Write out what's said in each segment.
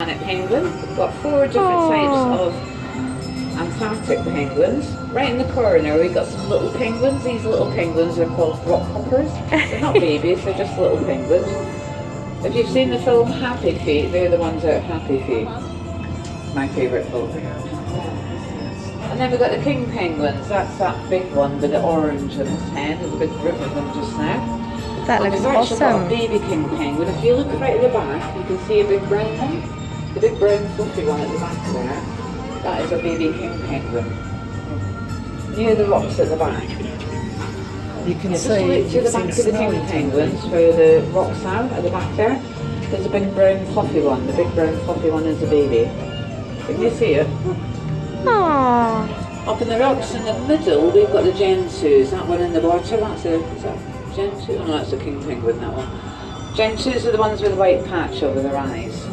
planet penguin. We've got 4 different types of Antarctic penguins. Right in the corner we've got some little penguins. These little penguins are called rock hoppers. They're not babies, they're just little penguins. If you've seen the film Happy Feet, they're the ones that are Happy Feet. My favourite film. And then we've got the king penguins. That's that big one with the orange in his head. There's a big group of them just now. That And looks we've actually got a awesome. baby king penguin. If you look right at the back, you can see a big brown one. The big brown fluffy one at the back there. That is a baby king penguin. Near the rocks at the back. You can Just see look to the back of the king penguins where the rocks are at the back there. There's a big brown fluffy one. The big brown fluffy one is the baby. Can you see it? Aww. Up in the rocks in the middle, we've got the gentoos. That one in the water, is that gentoo? Oh no, that's a king penguin, that one. Gentoos are the ones with the white patch over their eyes.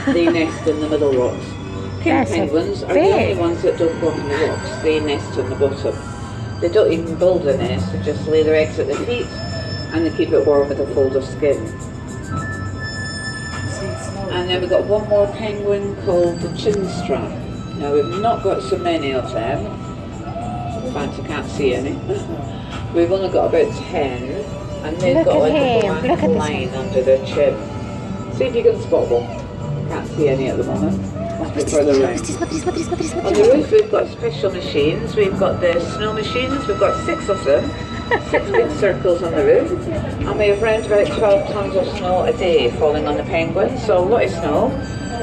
They nest in the middle rocks. King That's penguins are the big. only ones that don't go up in the rocks. They nest on the bottom. They don't even build a nest, they just lay their eggs at their feet and they keep it warm with a fold of skin. And then we've got one more penguin called the chin strap. Now we've not got so many of them. In fact, I can't see any. We've only got about 10 and they've Look got at like a him. black Look at this line one. under their chin. See if you can spot them. Can't see any at the moment. Must be further around. On the roof we've got special machines. We've got the snow machines. We've got 6 of them. 6 big circles on the roof. And we have around about 12 tons of snow a day falling on the penguins. So a lot of snow.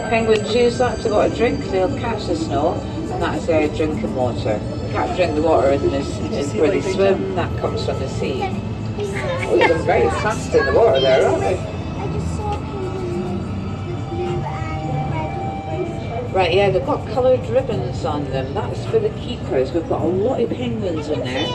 Penguins use that to go to drink. They'll catch the snow and that is their drinking water. They can't drink the water in this where they swim. That comes from the sea. Oh, they're very fast in the water there, aren't they? Right, yeah, they've got coloured ribbons on them. That's for the keepers. We've got a lot of penguins in there.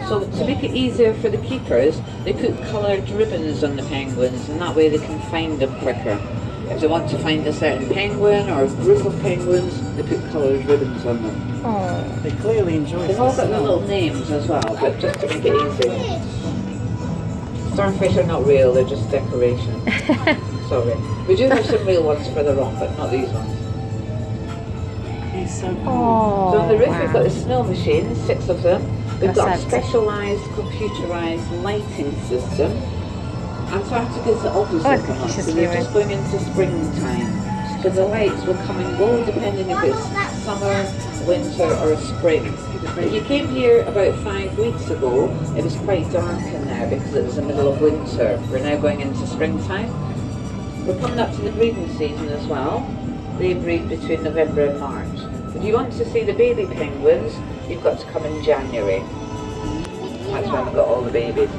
So to make it easier for the keepers, they put coloured ribbons on the penguins and that way they can find them quicker. If they want to find a certain penguin or a group of penguins, they put coloured ribbons on them. Aww. They clearly enjoy They've all got their little names as well, but just to make it easy. Starfish are not real, they're just decoration. Sorry. We do have some real ones further on, but not these ones. He's so cool. Oh, So on the roof we've got wow. the snow machines, 6 of them. We've got a That's specialised computerised lighting system. Antarctica is the opposite Oh, of us, she's so we're viewing. just going into springtime. So the lights will come and go depending if it's summer, winter or spring. If you came here about 5 weeks ago, it was quite dark in there because it was the middle of winter. We're now going into springtime. We're coming up to the breeding season as well. They breed between November and March. If you want to see the baby penguins, you've got to come in January. That's when we've got all the babies.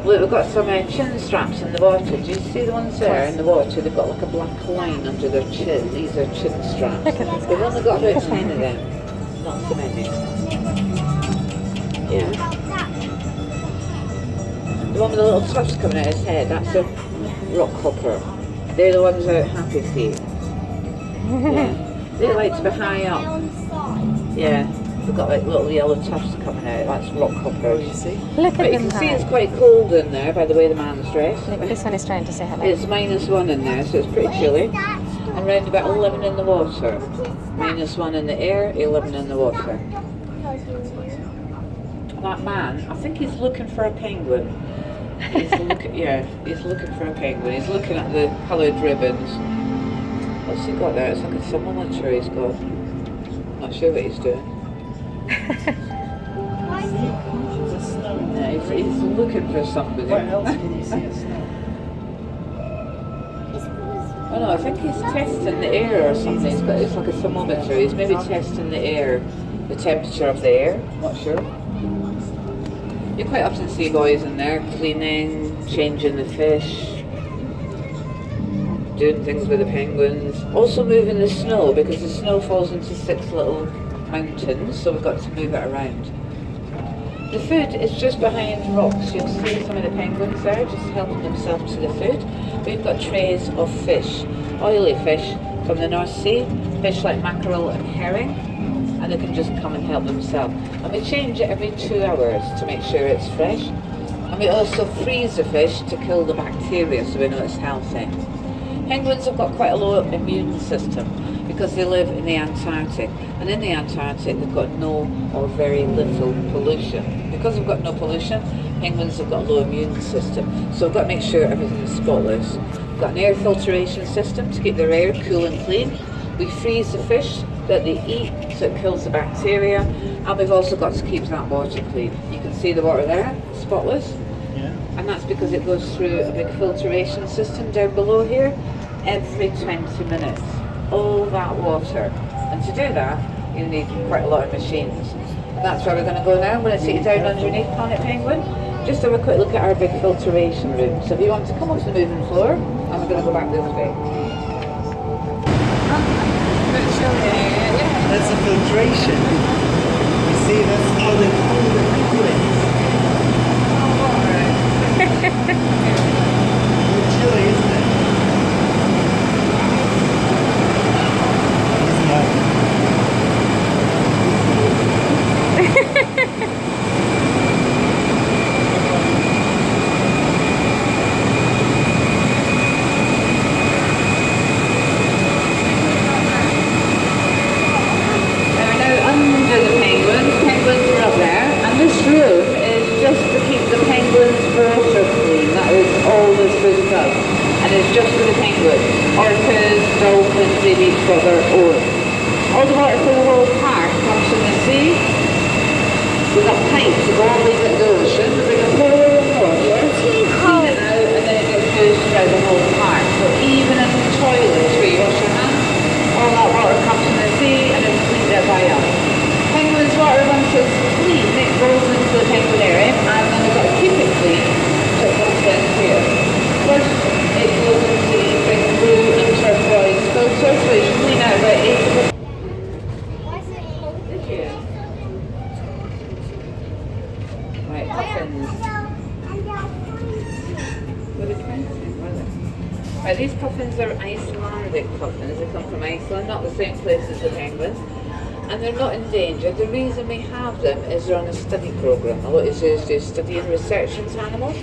Look, we've got some chin straps in the water. Do you see the ones there in the water? They've got like a black line under their chin. These are chin straps. Look at these We've only got about guys. 10 of them. Not so many. Yeah. The one with the little tufts coming out his head, that's a rock hopper. They're the ones out Happy Feet. Yeah. They like to be high up. Yeah. They've got like little yellow tufts coming out. That's rock Oh, you hoppers. see? Look But at you them. can see it's Hi. quite cold in there by the way the man's dressed. Look, this one is trying to say hello. It's -1 in there, so it's pretty chilly. And around about 11 in the water. -1 in the air, 11 in the water. That man, I think he's looking for a penguin. He's looking for a penguin. He's looking at the coloured ribbons. What's he got there? It's like a thermometer he's got. Not sure what he's doing. Yeah, he's looking for somebody. Where else can you see a snow? Oh no, I think he's testing the air or something. It's like a thermometer. He's maybe testing the air, the temperature of the air. Not sure. You quite often see boys in there cleaning, changing the fish, doing things with the penguins. Also moving the snow because the snow falls into 6 little mountains, so we've got to move it around. The food is just behind rocks. You'll see some of the penguins there just helping themselves to the food. We've got trays of fish, oily fish from the North Sea, fish like mackerel and herring, and they can just come and help themselves. And we change it every 2 hours to make sure it's fresh. And we also freeze the fish to kill the bacteria so we know it's healthy. Penguins have got quite a low immune system because they live in the Antarctic. And in the Antarctic, they've got no or very little pollution. Because they've got no pollution, penguins have got a low immune system. So we've got to make sure everything is spotless. We've got an air filtration system to keep their air cool and clean. We freeze the fish that they eat so it kills the bacteria. And we've also got to keep that water clean. You can see the water there, spotless. Yeah. And that's because it goes through a big filtration system down below here every 20 minutes. All that water. And to do that, you need quite a lot of machines. And that's where we're going to go now. I'm going to take you down underneath Planet Penguin. Just have a quick look at our big filtration room. So if you want to come off the moving floor, and we're going to go back this way. That's a filtration. You see, that's how they cool the liquids. It's chilly, isn't it? And it's just for the penguins, orcas, dolphins, they each got their own. All the water for the whole park comes from the sea. We've got pipes that go all the way to the ocean, we bring a whole water, clean it out, and then it gets used throughout the whole park. So even in the toilets where you wash your hands, all that water comes from the sea and it's cleaned out by us. Penguins' water, once it's clean, it goes into the penguinarium, and then we've got to keep it clean, so it comes down here. First, it goes into the big blue and turquoise filter, so you clean out about 80%. Right, puffins. Right, these puffins are Icelandic puffins. They come from Iceland, not the same place as the penguins. And they're not endangered. The reason we have them is they're on a study programme. A lot of zoos do study and research into animals.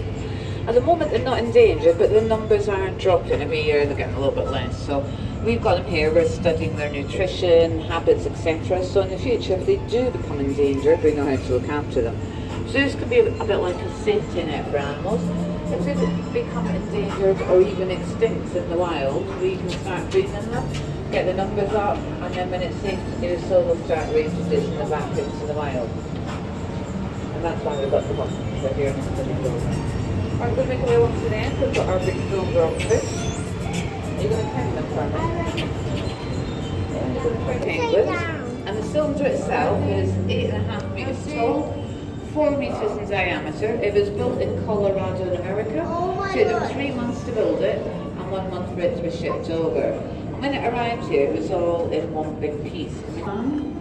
At the moment they're not endangered, but the numbers are dropping every year, they're getting a little bit less. So we've got them here, we're studying their nutrition, habits, etc. So in the future, if they do become endangered, we know how to look after them. Zoos could be a bit like a safety net for animals. If they become endangered or even extinct in the wild, we can start breeding them, get the numbers up, and then when it's safe to do so, we'll start reintroducing them back into the wild. And that's why we've got the puffins, they're here in the study program. Right, we're going to make our way up to the end. We've got our big silver fish. You're going to count them for me. Yeah, you're going to count penguins. And the cylinder itself is 8.5 metres tall, 4 metres in diameter. It was built in Colorado in America. It took them 3 months to build it and 1 month for it to be shipped over. And when it arrived here, it was all in one big piece. And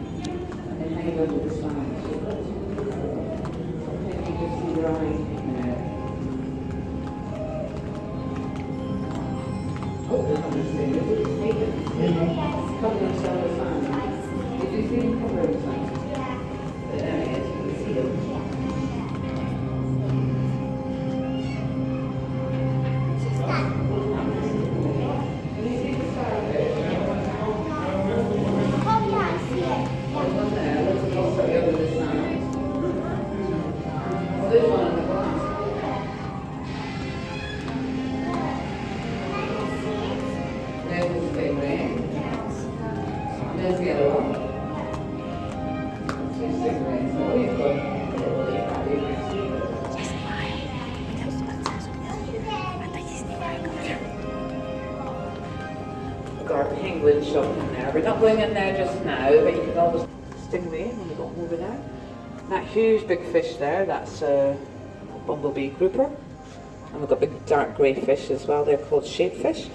then hang it over the side. So you can see the eye. Cover themselves with sand. Did you see them cover themselves? There it is, you can see them. Can you see the starfish? Oh yeah, I see it. There's one there, let's also over the sand. Oh, there's one on the glass. There's the other one. Two cigarettes. What do you got? We've got our penguin shop in there. We're not going in there just now, but you can always stingray when we got over there. That huge big fish there, that's a bumblebee grouper. And we've got big dark grey fish as well, they're called shapefish.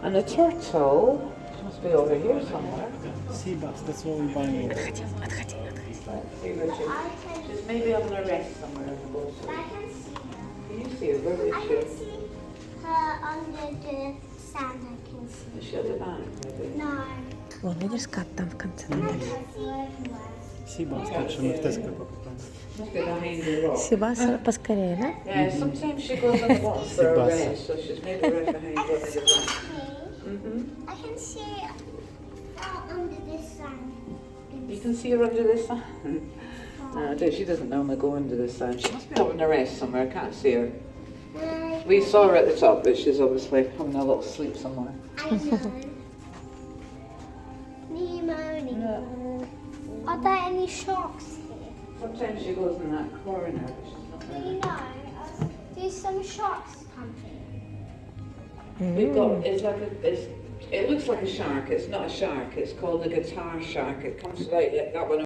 And the turtle must be over here somewhere. Sea bass, that's what we're buying. Let's see where she's maybe on the rest somewhere in the boat. I can see. Can you see her? Where is I she? can see her under the sand. I can see. Is she at the back, maybe? No. Вон, видишь, скат там в конце. Там дальше. Sea bass, так что мы в Tesco покупаем. Must be behind the rock. Сибас, поскорее, да? Yeah, sometimes she goes on the bottom for a rest, so she's maybe right behind one of the rock. I can see under this sun. You can see her under the sun. No, she doesn't normally go under the sun. She must be up in the rest somewhere. I can't see her. We saw her at the top, but she's obviously having a little sleep somewhere. I know. Nemo. Are there any sharks here? Sometimes she goes in that corner, but she's not Do there. you know? There's some sharks come here. We've got, it looks like a shark. It's not a shark. It's called a guitar shark. It comes right like that one